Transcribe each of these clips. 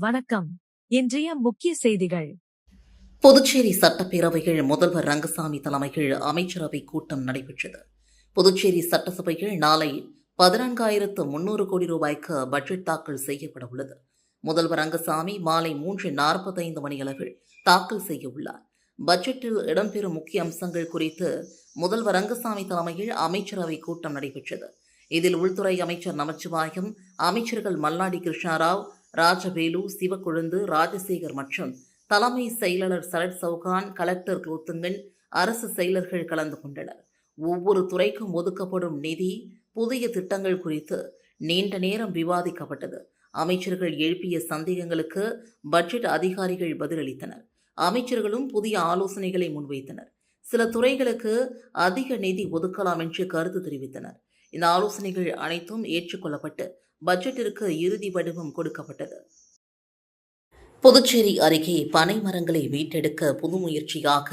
வணக்கம். இன்றைய முக்கிய செய்திகள். புதுச்சேரி சட்டப்பேரவையில் முதல்வர் ரங்கசாமி தலைமையில் அமைச்சரவை கூட்டம் நடைபெற்றது. புதுச்சேரி சட்டசபையில் நாளை 14,300 கோடி ரூபாய்க்கு பட்ஜெட் தாக்கல் செய்யப்பட உள்ளது. முதல்வர் ரங்கசாமி மாலை 3:45 மணியளவில் தாக்கல் செய்ய உள்ளார். பட்ஜெட்டில் இடம்பெறும் முக்கிய அம்சங்கள் குறித்து முதல்வர் ரங்கசாமி தலைமையில் அமைச்சரவை கூட்டம் நடைபெற்றது. இதில் உள்துறை அமைச்சர் நமச்சிவாயம், அமைச்சர்கள் மல்லாடி கிருஷ்ணாராவ், ராஜவேலு, சிவக்கொழுந்து, ராஜசேகர் மற்றும் தலைமை செயலாளர் சரத் சவுகான், கலெக்டர் குலோத்துங்கன், அரசு செயலர்கள் கலந்து கொண்டனர். ஒவ்வொரு துறைக்கும் ஒதுக்கப்படும் நிதி, புதிய திட்டங்கள் குறித்து நீண்ட நேரம் விவாதிக்கப்பட்டது. அமைச்சர்கள் எழுப்பிய சந்தேகங்களுக்கு பட்ஜெட் அதிகாரிகள் பதிலளித்தனர். அமைச்சர்களும் புதிய ஆலோசனைகளை முன்வைத்தனர். சில துறைகளுக்கு அதிக நிதி ஒதுக்கலாம் என்று கருத்து தெரிவித்தனர். இந்த ஆலோசனைகள் அனைத்தும் ஏற்றுக்கொள்ளப்பட்டு பட்ஜெட்டிற்கு இறுதி வடிவம் கொடுக்கப்பட்டது. புதுச்சேரி அருகே பனை மரங்களை மீட்டெடுக்க புது முயற்சியாக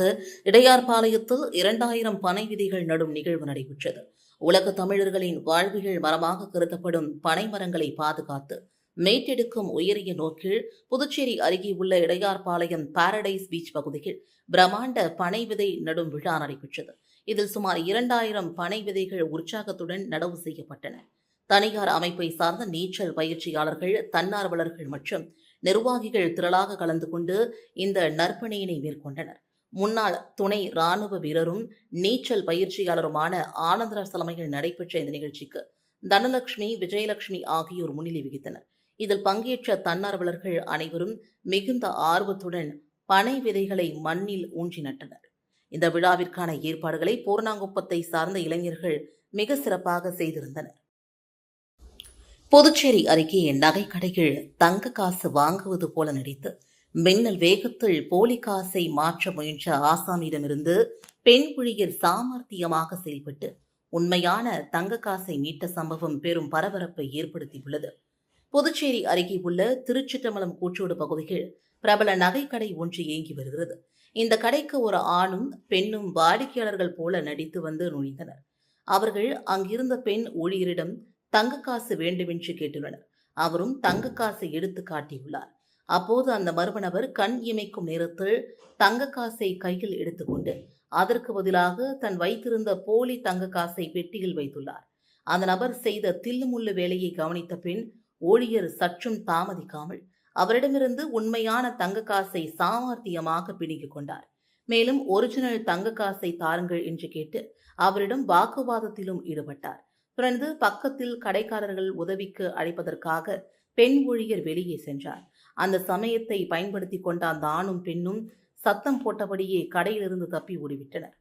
இடையார்பாளையத்தில் 2000 பனை விதைகள் நடும் நிகழ்வு நடைபெற்றது. உலக தமிழர்களின் வாழ்வியல் மரமாக கருதப்படும் பனை மரங்களை பாதுகாத்து மீட்டெடுக்கும் உயரிய நோக்கில் புதுச்சேரி அருகே உள்ள இடையார்பாளையம் பாரடைஸ் பீச் பகுதியில் பிரம்மாண்ட பனை விதை நடும் விழா நடைபெற்றது. இதில் சுமார் 2000 பனை விதைகள் உற்சாகத்துடன் நடவு செய்யப்பட்டன. தனியார் அமைப்பை சார்ந்த நீச்சல் பயிற்சியாளர்கள், தன்னார்வலர்கள் மற்றும் நிர்வாகிகள் திரளாக கலந்து கொண்டு இந்த நற்பணியினை மேற்கொண்டனர். முன்னாள் துணை ராணுவ வீரரும் நீச்சல் பயிற்சியாளருமான ஆனந்தராஜ் தலைமையில் நடைபெற்ற இந்த நிகழ்ச்சிக்கு தனலட்சுமி, விஜயலட்சுமி ஆகியோர் முன்னிலை வகித்தனர். இதில் பங்கேற்ற தன்னார்வலர்கள் அனைவரும் மிகுந்த ஆர்வத்துடன் பனை விதைகளை மண்ணில் ஊன்றி நட்டனர். இந்த விழாவிற்கான ஏற்பாடுகளை பூர்ணாங்குப்பத்தை சார்ந்த இளைஞர்கள் மிக சிறப்பாக செய்திருந்தனர். புதுச்சேரி அருகே நகைக்கடையில் தங்க காசு வாங்குவது போல நடித்து மின்னல் வேகத்தில் போலி காசை மாற்ற முயன்ற ஆசாமியிடமிருந்து பெண் ஊழியர் சாமர்த்தியமாக செயல்பட்டு உண்மையான தங்க காசை மீட்ட சம்பவம் பெரும் பரபரப்பை ஏற்படுத்தியுள்ளது. புதுச்சேரி அருகே உள்ள திருச்சிற்றம்பலம் கூற்றோடு பகுதியில் பிரபல நகைக்கடை ஒன்று இயங்கி வருகிறது. இந்த கடைக்கு ஒரு ஆணும் பெண்ணும் வாடிக்கையாளர்கள் போல நடித்து வந்து நுழைந்தனர். அவர்கள் அங்கிருந்த பெண் ஊழியரிடம் தங்க காசு வேண்டுமென்று கேட்டுள்ளனர். அவரும் தங்க காசை எடுத்து காட்டியுள்ளார். அப்போது அந்த மர்ம நபர் கண் இமைக்கும் நேரத்தில் தங்க காசை கையில் எடுத்துக்கொண்டு அதற்கு பதிலாக தன் வைத்திருந்த போலி தங்க காசை பெட்டியில் வைத்துள்ளார். அந்த நபர் செய்த தில்லுமுள்ளு வேலையை கவனித்த பின் ஊழியர் சற்றும் தாமதிக்காமல் அவரிடமிருந்து உண்மையான தங்க காசை சாமர்த்தியமாக பிடுங்கிக் கொண்டார். மேலும் ஒரிஜினல் தங்க காசை தாருங்கள் என்று கேட்டு அவரிடம் வாக்குவாதத்திலும் ஈடுபட்டார். தொடர்ந்து பக்கத்தில் கடைக்காரர்கள் உதவிக்கு அழைப்பதற்காக பெண் ஊழியர் வெளியே சென்றார். அந்த சமயத்தை பயன்படுத்தி கொண்ட அந்த ஆணும் பெண்ணும் சத்தம் போட்டபடியே கடையிலிருந்து தப்பி ஓடிவிட்டனர்.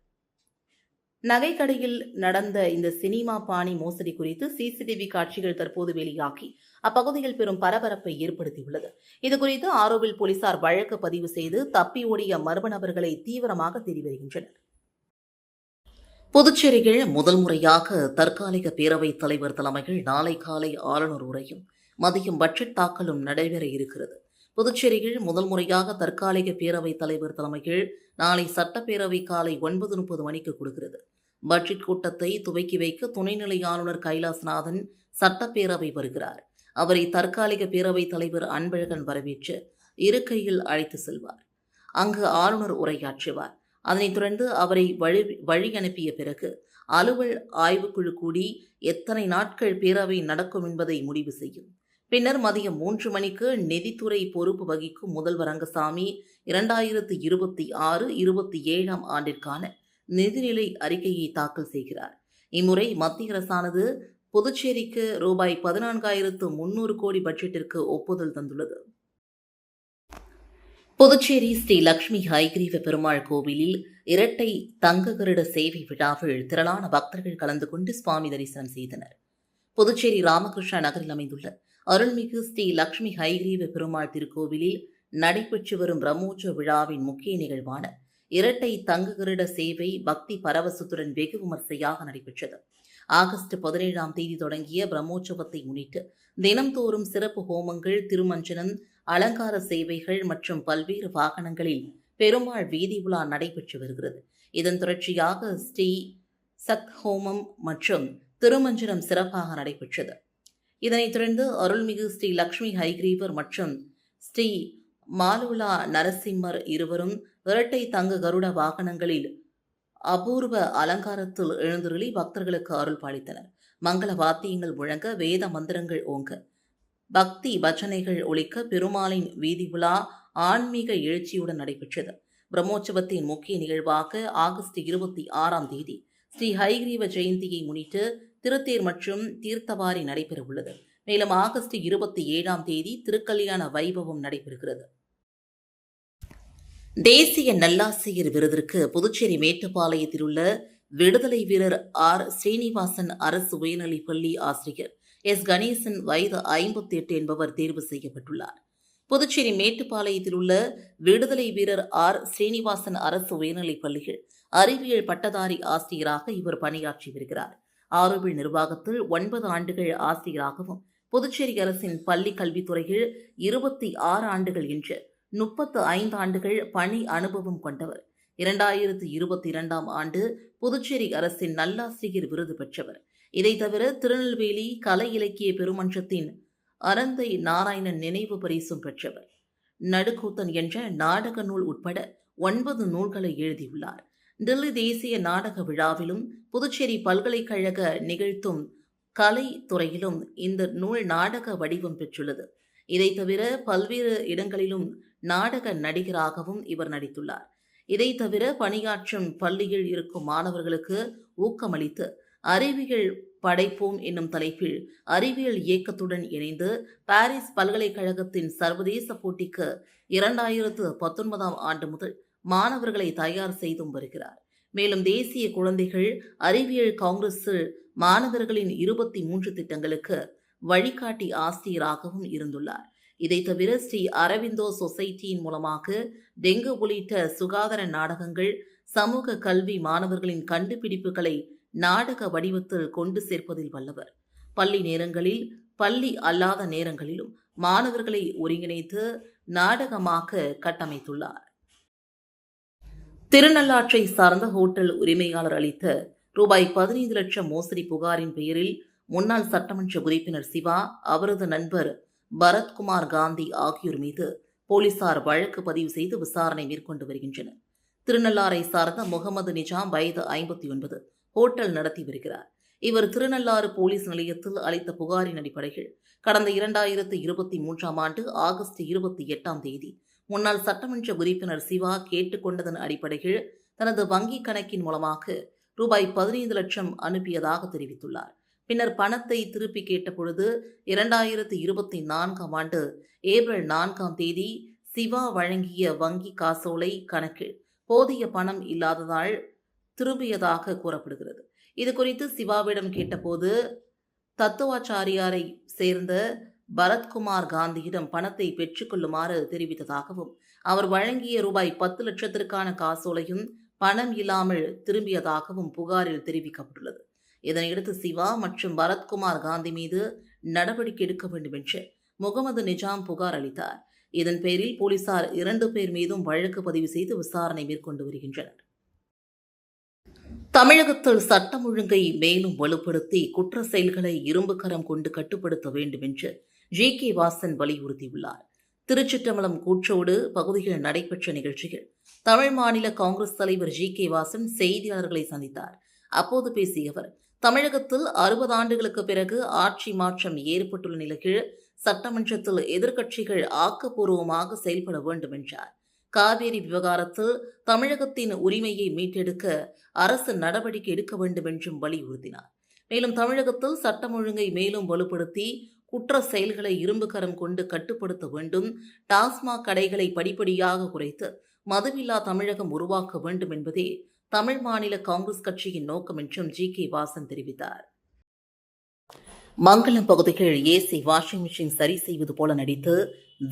நகைக்கடையில் நடந்த இந்த சினிமா பாணி மோசடி குறித்து சிசிடிவி காட்சிகள் தற்போது வெளியாகி அப்பகுதியில் பெரும் பரபரப்பை ஏற்படுத்தியுள்ளது. இதுகுறித்து ஆரோவில் போலீசார் வழக்கு பதிவு செய்து தப்பி ஓடிய மர்ம நபர்களை தீவிரமாக தேடி வருகின்றனர். புதுச்சேரியில் முதல் முறையாக தற்காலிக பேரவைத் தலைவர் தலைமையில் நாளை காலை ஆளுநர் உரையும் மதியம் பட்ஜெட் தாக்கலும் நடைபெற இருக்கிறது. புதுச்சேரியில் முதல் முறையாக தற்காலிக பேரவைத் தலைவர் தலைமையில் நாளை சட்டப்பேரவை காலை 9:30 மணிக்கு கொடுக்கிறது. பட்ஜெட் கூட்டத்தை துவக்கி வைக்க துணைநிலை ஆளுநர் கைலாசநாதன் சட்டப்பேரவை வருகிறார். அவரை தற்காலிக பேரவைத் தலைவர் அன்பழகன் வரவேற்று இருக்கையில் அழைத்து செல்வார். அங்கு ஆளுநர் உரையாற்றுவார். அதனைத் தொடர்ந்து அவரை வழி அனுப்பிய பிறகு அலுவல் ஆய்வுக்குழு கூடி எத்தனை நாட்கள் பேரவை நடக்கும் என்பதை முடிவு செய்யும். பின்னர் மதியம் 3 மணிக்கு நிதித்துறை பொறுப்பு வகிக்கும் முதல்வர் ரங்கசாமி 2026-27 ஆண்டிற்கான நிதிநிலை அறிக்கையை தாக்கல் செய்கிறார். இம்முறை மத்திய அரசானது புதுச்சேரிக்கு ரூபாய் 14,300 கோடி பட்ஜெட்டிற்கு ஒப்புதல் தந்துள்ளது. புதுச்சேரி ஸ்ரீ லட்சுமி ஹயக்ரீவ பெருமாள் கோவிலில் இரட்டை தங்க கருட சேவை விழாவில் திரளான பக்தர்கள் கலந்து கொண்டு சுவாமி தரிசனம் செய்தனர். புதுச்சேரி ராமகிருஷ்ணா நகரில் அமைந்துள்ள அருள்மிகு ஸ்ரீ லட்சுமி ஹயக்ரீவ பெருமாள் திருக்கோவிலில் நடைபெற்று வரும் பிரம்மோற்சவ விழாவின் முக்கிய நிகழ்வான இரட்டை தங்க கருட சேவை பக்தி பரவசத்துடன் வெகு விமர்சையாக நடைபெற்றது. ஆகஸ்ட் 17ஆம் தேதி தொடங்கிய பிரம்மோற்சவத்தை முன்னிட்டு தினம்தோறும் சிறப்பு ஹோமங்கள், திருமஞ்சனம், அலங்கார சேவைகள் மற்றும் பல்வேறு வாகனங்களில் பெருமாள் வீதி உலா நடைபெற்று வருகிறது. இதன் தொடர்ச்சியாக ஸ்ரீ சத் ஹோமம் மற்றும் திருமஞ்சனம் சிறப்பாக நடைபெற்றது. இதனைத் தொடர்ந்து அருள்மிகு ஸ்ரீ லட்சுமி ஹயக்ரீவர் மற்றும் ஸ்ரீ மாலுலா நரசிம்மர் இருவரும் இரட்டை தங்க கருட வாகனங்களில் அபூர்வ அலங்காரத்தில் எழுந்தருளி பக்தர்களுக்கு அருள் பாலித்தனர். மங்கள வாத்தியங்கள் முழங்க, வேத மந்திரங்கள் ஓங்க, பக்தி பஜனைகள் ஒலிக்க பெருமாளின் வீதி உலா ஆன்மீக எழுச்சியுடன் நடைபெற்றது. பிரம்மோற்சவத்தின் முக்கிய நிகழ்வாக ஆகஸ்ட் 26 ஸ்ரீ ஹயக்ரீவ ஜெயந்தியை முன்னிட்டு திருத்தேர் மற்றும் தீர்த்தவாரி நடைபெறவுள்ளது. மேலும் ஆகஸ்ட் 27 திருக்கல்யாண வைபவம் நடைபெறுகிறது. தேசிய நல்லாசிரியர் விருதிற்கு புதுச்சேரி மேட்டுப்பாளையத்தில் உள்ள விடுதலை வீரர் ஆர். ஸ்ரீனிவாசன் அரசு உயர்நிலைப்பள்ளி ஆசிரியர் எஸ். கணேசன் வயது 58 என்பவர் தேர்வு செய்யப்பட்டுள்ளார். புதுச்சேரி மேட்டுப்பாளையத்தில் உள்ள விடுதலை வீரர் ஆர். ஸ்ரீனிவாசன் அரசு உயர்நிலைப் பள்ளியில் அறிவியல் பட்டதாரி ஆசிரியராக இவர் பணியாற்றி வருகிறார். ஆரோவில் நிர்வாகத்தில் 9 ஆண்டுகள் ஆசிரியராகவும், புதுச்சேரி அரசின் பள்ளி கல்வித்துறையில் 26 ஆண்டுகள் என்று 35 ஆண்டுகள் பணி அனுபவம் கொண்டவர். 2022 ஆண்டு புதுச்சேரி அரசின் நல்லாசிரியர் விருது பெற்றவர். இதை தவிர திருநெல்வேலி கலை இலக்கிய பெருமன்றத்தின் அனந்தை நாராயணன் நினைவு பரிசும் பெற்றவர். நடுக்கூத்தன் என்ற நாடக நூல் உட்பட 9 நூல்களை எழுதியுள்ளார். டெல்லி தேசிய நாடக விழாவிலும் புதுச்சேரி பல்கலைக்கழக நிகழ்த்தும் கலை துறையிலும் இந்த நூல் நாடக வடிவம் பெற்றுள்ளது. இதை தவிர பல்வேறு இடங்களிலும் நாடக நடிகராகவும் இவர் நடித்துள்ளார். இதை தவிர பணியாற்றும் பள்ளியில் இருக்கும் மாணவர்களுக்கு ஊக்கமளித்து அறிவியல் படைப்போம் என்னும் தலைப்பில் அறிவியல் இயக்கத்துடன் இணைந்து பாரிஸ் பல்கலைக்கழகத்தின் சர்வதேச போட்டிக்கு 2019 ஆண்டு முதல் மாணவர்களை தயார் செய்தும் வருகிறார். மேலும் தேசிய குழந்தைகள் அறிவியல் காங்கிரஸில் மாணவர்களின் 23 திட்டங்களுக்கு வழிகாட்டி ஆசிரியராகவும் இருந்துள்ளார். இதை தவிர ஸ்ரீ அரவிந்தோ சொசைட்டியின் மூலமாக டெங்கு உள்ளிட்ட சுகாதார நாடகங்கள், சமூக கல்வி, மாணவர்களின் கண்டுபிடிப்புகளை நாடக வடிவத்தில் கொண்டு சேர்ப்பதில் வல்லவர். பள்ளி நேரங்களில், பள்ளி அல்லாத நேரங்களிலும் மாணவர்களை ஒருங்கிணைத்து நாடகமாக கட்டமைத்துள்ளார். திருநள்ளாற்றை சார்ந்த ஹோட்டல் உரிமையாளர் அளித்த ரூபாய் 15 லட்சம் மோசடி புகாரின் பெயரில் முன்னாள் சட்டமன்ற உறுப்பினர் சிவா, அவரது நண்பர் பரத்குமார் காந்தி ஆகியோர் மீது போலீசார் வழக்கு பதிவு செய்து விசாரணை மேற்கொண்டு வருகின்றனர். திருநள்ளாறை சார்ந்த முகமது நிஜாம் வயது 59 ஹோட்டல் நடத்தி வருகிறார். இவர் திருநள்ளாறு போலீஸ் நிலையத்தில் அளித்த புகாரின் அடிப்படையில் கடந்த 2023 ஆண்டு ஆகஸ்ட் 28 முன்னாள் சட்டமன்ற உறுப்பினர் சிவா கேட்டுக்கொண்டதன் அடிப்படையில் தனது வங்கிக் கணக்கின் மூலமாக ரூபாய் 15 லட்சம் அனுப்பியதாக தெரிவித்துள்ளார். பின்னர் பணத்தை திருப்பி கேட்டபொழுது 2024 ஆண்டு ஏப்ரல் 4 சிவா வழங்கிய வங்கி காசோலை கணக்கில் போதிய பணம் இல்லாததால் திரும்பியதாக கூறப்படுகிறது. இதுகுறித்து சிவாவிடம் கேட்டபோது தத்துவாச்சாரியாரை சேர்ந்த பரத்குமார் காந்தியிடம் பணத்தை பெற்றுக்கொள்ளுமாறு தெரிவித்ததாகவும், அவர் வழங்கிய ரூபாய் 10 லட்சத்திற்கான காசோலையும் பணம் இல்லாமல் திரும்பியதாகவும் புகாரில் தெரிவிக்கப்பட்டுள்ளது. இதனையடுத்து சிவா மற்றும் பரத்குமார் காந்தி மீது நடவடிக்கை எடுக்க வேண்டும் என்று முகமது நிஜாம் புகார் அளித்தார். இதன் பேரில் போலீசார் 2 பேர் மீதும் வழக்கு பதிவு செய்து விசாரணை மேற்கொண்டு வருகின்றனர். தமிழகத்தில் சட்டம் ஒழுங்கை மேலும் வலுப்படுத்தி குற்ற செயல்களை இரும்பு கரம் கொண்டு கட்டுப்படுத்த வேண்டும் என்று ஜி.கே. வாசன் வலியுறுத்தியுள்ளார். திருச்சிற்றம்பலம் கூற்றோடு பகுதியில் நடைபெற்ற நிகழ்ச்சியில் தமிழ் மாநில காங்கிரஸ் தலைவர் ஜி.கே. வாசன் செய்தியாளர்களை சந்தித்தார். அப்போது பேசிய அவர், தமிழகத்தில் 60 ஆண்டுகளுக்கு பிறகு ஆட்சி மாற்றம் ஏற்பட்டுள்ள நிலையில் சட்டமன்றத்தில் எதிர்க்கட்சிகள் ஆக்கப்பூர்வமாக செயல்பட வேண்டும் என்றார். காவேரி விவகாரத்தில் தமிழகத்தின் உரிமையை மீட்டெடுக்க அரசு நடவடிக்கை எடுக்க வேண்டும் என்றும் வலியுறுத்தினார். மேலும் தமிழகத்தில் சட்டம் ஒழுங்கை மேலும் வலுப்படுத்தி குற்ற செயல்களை இரும்பு கரம் கொண்டு கட்டுப்படுத்த வேண்டும், டாஸ்மாக் கடைகளை படிப்படியாக குறைத்து மதுவில்லா தமிழகம் உருவாக்க வேண்டும் என்பதே தமிழ் மாநில காங்கிரஸ் கட்சியின் நோக்கம் என்றும் ஜி.கே. வாசன் தெரிவித்தார். மங்கலம் பகுதியில் ஏசி வாஷிங் மிஷின் சரி செய்வது போல நடித்து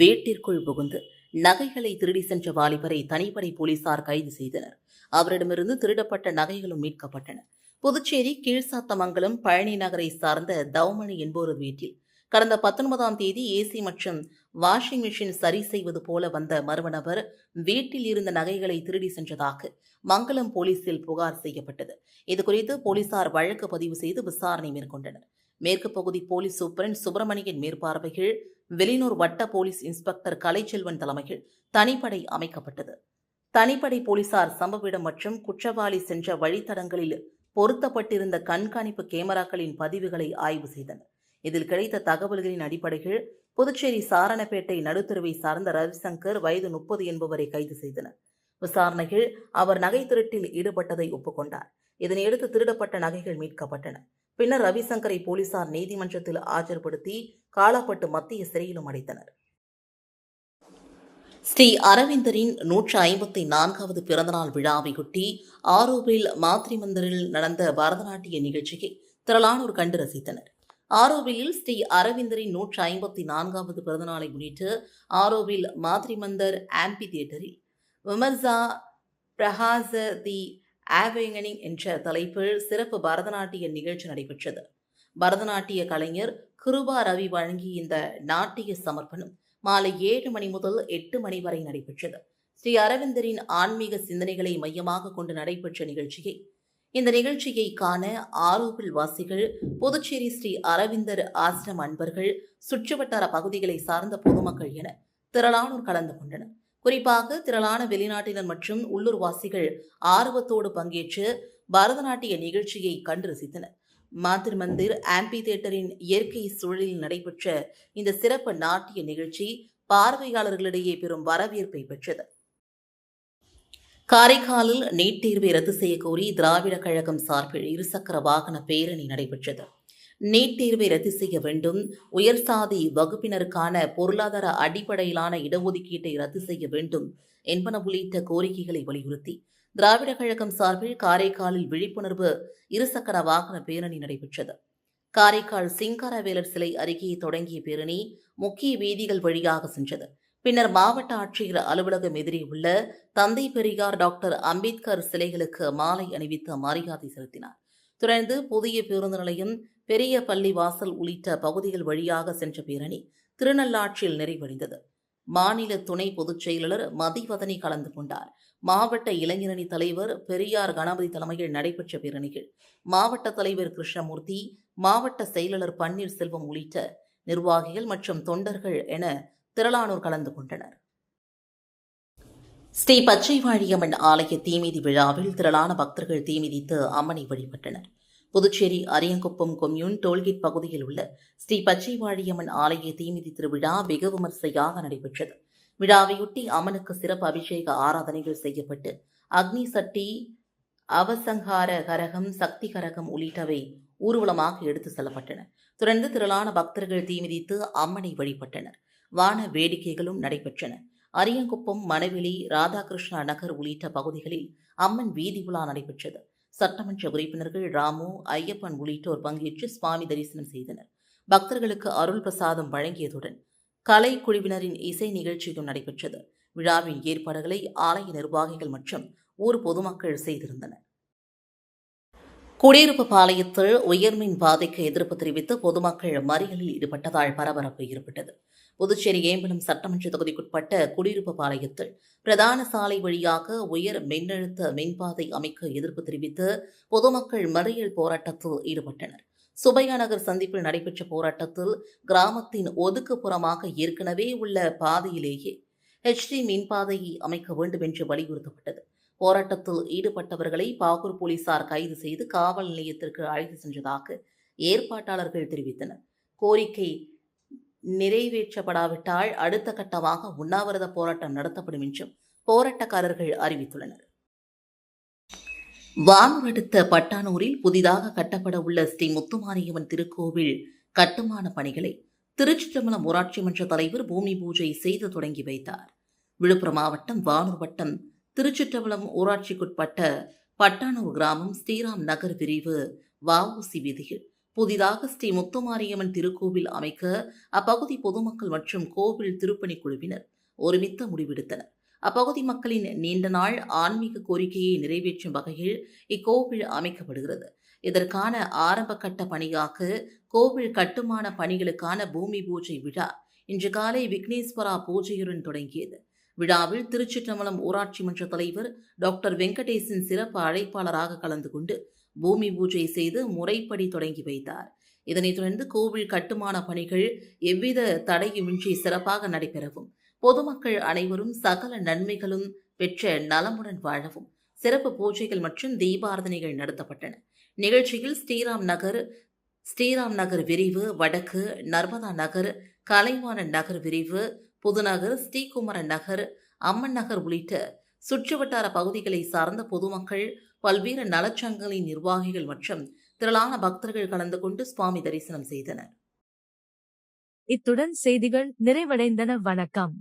வீட்டிற்குள் புகுந்து நகைகளை திருடி சென்ற வாலிபரை தனிப்படை போலீசார் கைது செய்தனர். அவரிடமிருந்து திருடப்பட்ட நகைகளும் மீட்கப்பட்டன. புதுச்சேரி கீழ்சாத்தமங்கலம் பழனி நகரை சார்ந்த தௌமணி என்போரது வீட்டில் கடந்த 19 ஏசி மற்றும் வாஷிங் மிஷின் சரி செய்வது போல வந்த மர்ம நபர் வீட்டில் இருந்த நகைகளை திருடி சென்றதாக மங்கலம் போலீசில் புகார் செய்யப்பட்டது. இதுகுறித்து போலீசார் வழக்கு பதிவு செய்து விசாரணை மேற்கொண்டனர். மேற்கு பகுதி போலீஸ் சூப்பரண்ட் சுப்பிரமணியன் மேற்பார்வையில் வெளியூர் வட்ட போலீஸ் இன்ஸ்பெக்டர் கலைச்செல்வன் தலைமையில் தனிப்படை அமைக்கப்பட்டது. தனிப்படை போலீசார் சம்பவ இடம் மற்றும் குற்றவாளி சென்ற வழித்தடங்களில் பொருத்தப்பட்டிருந்த கண்காணிப்பு கேமராக்களின் பதிவுகளை ஆய்வு செய்தனர். இதில் கிடைத்த தகவல்களின் அடிப்படையில் புதுச்சேரி சாரணப்பேட்டை நடுத்தருவை சார்ந்த ரவிசங்கர் வயது 30 என்பவரை கைது செய்தனர். விசாரணையில் அவர் நகை திருட்டில் ஈடுபட்டதை ஒப்புக்கொண்டார். இதனையடுத்து திருடப்பட்ட நகைகள் மீட்கப்பட்டன. பின்னர் ரவிசங்கரை போலீசார் நீதிமன்றத்தில் ஆஜர்படுத்தி காலாப்பட்டு மத்திய சிறையிலும் அடைத்தனர். ஸ்ரீ அரவிந்தரின் 154வது பிறந்தநாள் விழாவையொட்டி ஆரோவில் மாத்ரிமந்தரில் நடந்த பரதநாட்டிய நிகழ்ச்சியை திரளானோர் கண்டு ரசித்தனர். ஆரோவிலில் ஸ்ரீ அரவிந்தரின் 154வது பிறந்தநாளை முன்னிட்டு ஆரோவில் மாத்ரிமந்தர் ஆம்பி தியேட்டரில் விமர்சா பிரகாச தி ஆவேங்கனிங் என்ற தலைப்பில் சிறப்பு பரதநாட்டிய நிகழ்ச்சி நடைபெற்றது. பரதநாட்டிய கலைஞர் கிருபா ரவி வழங்கிய இந்த நாட்டிய சமர்ப்பணம் மாலை 7 மணி முதல் 8 மணி வரை நடைபெற்றது. ஸ்ரீ அரவிந்தரின் ஆன்மீக சிந்தனைகளை மையமாக கொண்டு நடைபெற்ற இந்த நிகழ்ச்சியை காண ஆரோவில் வாசிகள், புதுச்சேரி ஸ்ரீ அரவிந்தர் ஆசிரம அன்பர்கள், சுற்றுவட்டார பகுதிகளை சார்ந்த பொதுமக்கள் என திரளானோர் கலந்து கொண்டனர். குறிப்பாக திரளான வெளிநாட்டினர் மற்றும் உள்ளூர் வாசிகள் ஆர்வத்தோடு பங்கேற்று பரதநாட்டிய நிகழ்ச்சியை கண்டு ரசித்தனர். மாத்திர் மந்திர் ஆம்பி தியேட்டரின் இயற்கை சூழலில் நடைபெற்ற இந்த சிறப்பு நாட்டிய நிகழ்ச்சி பார்வையாளர்களிடையே பெரும் வரவேற்பை பெற்றது. காரைக்காலில் நீட் தேர்வை ரத்து செய்ய கோரி திராவிட கழகம் சார்பில் இருசக்கர வாகன பேரணி நடைபெற்றது. நீட் தேர்வை ரத்து செய்ய வேண்டும், உயர்சாதி வகுப்பினருக்கான பொருளாதார அடிப்படையிலான இடஒதுக்கீட்டை ரத்து செய்ய வேண்டும் என்பன உள்ளிட்ட கோரிக்கைகளை வலியுறுத்தி திராவிட கழகம் சார்பில் காரைக்காலில் விழிப்புணர்வு இருசக்கர வாகன பேரணி நடைபெற்றது. காரைக்கால் சிங்காரவேலர் சிலை அருகே தொடங்கிய பேரணி முக்கிய வீதிகள் வழியாக சென்றது. பின்னர் மாவட்ட ஆட்சியர் அலுவலகம் எதிரே உள்ள தந்தை பெரியார், டாக்டர் அம்பேத்கர் சிலைகளுக்கு மாலை அணிவித்து மரியாதை செலுத்தினார். தொடர்ந்து புதிய பேருந்து நிலையம், பெரிய பள்ளி வாசல் உள்ளிட்ட பகுதிகள் வழியாக சென்ற பேரணி திருநள்ளாற்றில் நிறைவடைந்தது. மாநில துணை பொதுச் செயலாளர் மதிவதனி கலந்து கொண்டார். மாவட்ட இளைஞரணி தலைவர் பெரியார் கணபதி தலைமையில் நடைபெற்ற பேரணியில் மாவட்ட தலைவர் கிருஷ்ணமூர்த்தி, மாவட்ட செயலாளர் பன்னீர்செல்வம் உள்ளிட்ட நிர்வாகிகள் மற்றும் தொண்டர்கள் என திரளானோர் கலந்து கொண்டனர். ஸ்ரீ பச்சைவாழியம்மன் ஆலய தீமிதி விழாவில் திரளான பக்தர்கள் தீமிதித்து அம்மனை வழிபட்டனர். புதுச்சேரி அரியங்குப்பம் கொம்யூன் டோல்கேட் பகுதியில் உள்ள ஸ்ரீ பச்சைவாழியம்மன் ஆலய தீமிதி திருவிழா வெகு விமர்சையாக நடைபெற்றது. விழாவையொட்டி அம்மனுக்கு சிறப்பு அபிஷேக ஆராதனைகள் செய்யப்பட்டு அக்னி சட்டி, அவசங்கார கரகம், சக்தி கரகம் உள்ளிட்டவை ஊர்வலமாக எடுத்து செல்லப்பட்டன. தொடர்ந்து திரளான பக்தர்கள் தீமிதித்து அம்மனை வழிபட்டனர். வான வேடிக்கைகளும் நடைபெற்றன. அரியங்குப்பம், மணவெளி, ராதாகிருஷ்ணா நகர் உள்ளிட்ட பகுதிகளில் அம்மன் வீதி உலா நடைபெற்றது. சட்டமன்ற உறுப்பினர்கள் ராமு, ஐயப்பன் உள்ளிட்டோர் பங்கேற்று சுவாமி தரிசனம் செய்தனர். பக்தர்களுக்கு அருள் பிரசாதம் வழங்கியதுடன் கலை குழுவினரின் இசை நிகழ்ச்சியும் நடைபெற்றது. விழாவின் ஏற்பாடுகளை ஆலய நிர்வாகிகள் மற்றும் ஊர் பொதுமக்கள் செய்திருந்தனர். குடியிருப்பு பாளையத்தில் உயர்மின் பாதைக்கு எதிர்ப்பு தெரிவித்து பொதுமக்கள் மறியலில் ஈடுபட்டதால் பரபரப்பு ஏற்பட்டது. புதுச்சேரி ஏம்பலம் சட்டமன்ற தொகுதிக்குட்பட்ட குடியிருப்பு பாளையத்தில் பிரதான சாலை வழியாக உயர் மின்னழுத்த மின்பாதை அமைக்க எதிர்ப்பு தெரிவித்து பொதுமக்கள் மறியல் போராட்டத்தில் ஈடுபட்டனர். சுபையா நகர் சந்திப்பில் நடைபெற்ற போராட்டத்தில் கிராமத்தின் ஒதுக்குப்புறமாக ஏற்கனவே உள்ள பாதையிலேயே HD மின்பாதையை அமைக்க வேண்டும் என்று வலியுறுத்தப்பட்டது. போராட்டத்தில் ஈடுபட்டவர்களை பாகூர் போலீசார் கைது செய்து காவல் நிலையத்திற்கு அழைத்து சென்றதாக ஏற்பாட்டாளர்கள் தெரிவித்தனர். கோரிக்கை நிறைவேற்றப்படாவிட்டால் அடுத்த கட்டமாக உண்ணாவிரத போராட்டம் நடத்தப்படும் என்றும் போராட்டக்காரர்கள் அறிவித்துள்ளனர். வானூர் அடுத்த பட்டானூரில் புதிதாக கட்டப்பட உள்ள ஸ்ரீ முத்துமாரியம்மன் திருக்கோவில் கட்டுமான பணிகளை திருச்சிற்றம்பலம் ஊராட்சி மன்ற தலைவர் பூமி பூஜை செய்து தொடங்கி வைத்தார். விழுப்புரம் மாவட்டம் வானூர் வட்டம் திருச்சிற்றம்பலம் ஊராட்சிக்குட்பட்ட பட்டானூர் கிராமம் ஸ்ரீராம் நகர் பிரிவு வஉசி வீதியில் புதிதாக ஸ்ரீ முத்துமாரியம்மன் திருக்கோவில் அமைக்க அப்பகுதி பொதுமக்கள் மற்றும் கோவில் திருப்பணி குழுவினர் ஒருமித்த முடிவெடுத்தனர். அப்பகுதி மக்களின் நீண்ட நாள் ஆன்மீக கோரிக்கையை நிறைவேற்றும் வகையில் இக்கோவில் அமைக்கப்படுகிறது. இதற்கான ஆரம்ப கட்ட பணியாக கோவில் கட்டுமான பணிகளுக்கான பூமி பூஜை விழா இன்று காலை விக்னேஸ்வரா பூஜையுடன் தொடங்கியது. விழாவில் திருச்சிற்றம்பலம் ஊராட்சி மன்ற தலைவர் டாக்டர் வெங்கடேசன் சிறப்பு அழைப்பாளராக கலந்து கொண்டு பூமி பூஜை செய்து முறைப்படி தொடங்கி வைத்தார். இதனைத் தொடர்ந்து கோவில் கட்டுமான பணிகள் எவ்வித தடையுமின்றி சிறப்பாக நடைபெறவும், பொதுமக்கள் அனைவரும் சகல நன்மைகளும் பெற்ற நலமுடன் வாழவும் சிறப்பு பூஜைகள் மற்றும் தீபாராதனைகள் நடத்தப்பட்டன. நிகழ்ச்சியில் ஸ்ரீராம் நகர் விரிவு, வடக்கு நர்மதா நகர், கலைவாணன் நகர் விரிவு, புதுநகர், ஸ்ரீகுமரன் நகர், அம்மன் நகர் உள்ளிட்ட சுற்றுவட்டார பகுதிகளை சார்ந்த பொதுமக்கள், பல்வேறு நலச்சங்கங்களின் நிர்வாகிகள் மற்றும் திரளான பக்தர்கள் கலந்து கொண்டு சுவாமி தரிசனம் செய்தனர். இத்துடன் செய்திகள் நிறைவடைந்தன. வணக்கம்.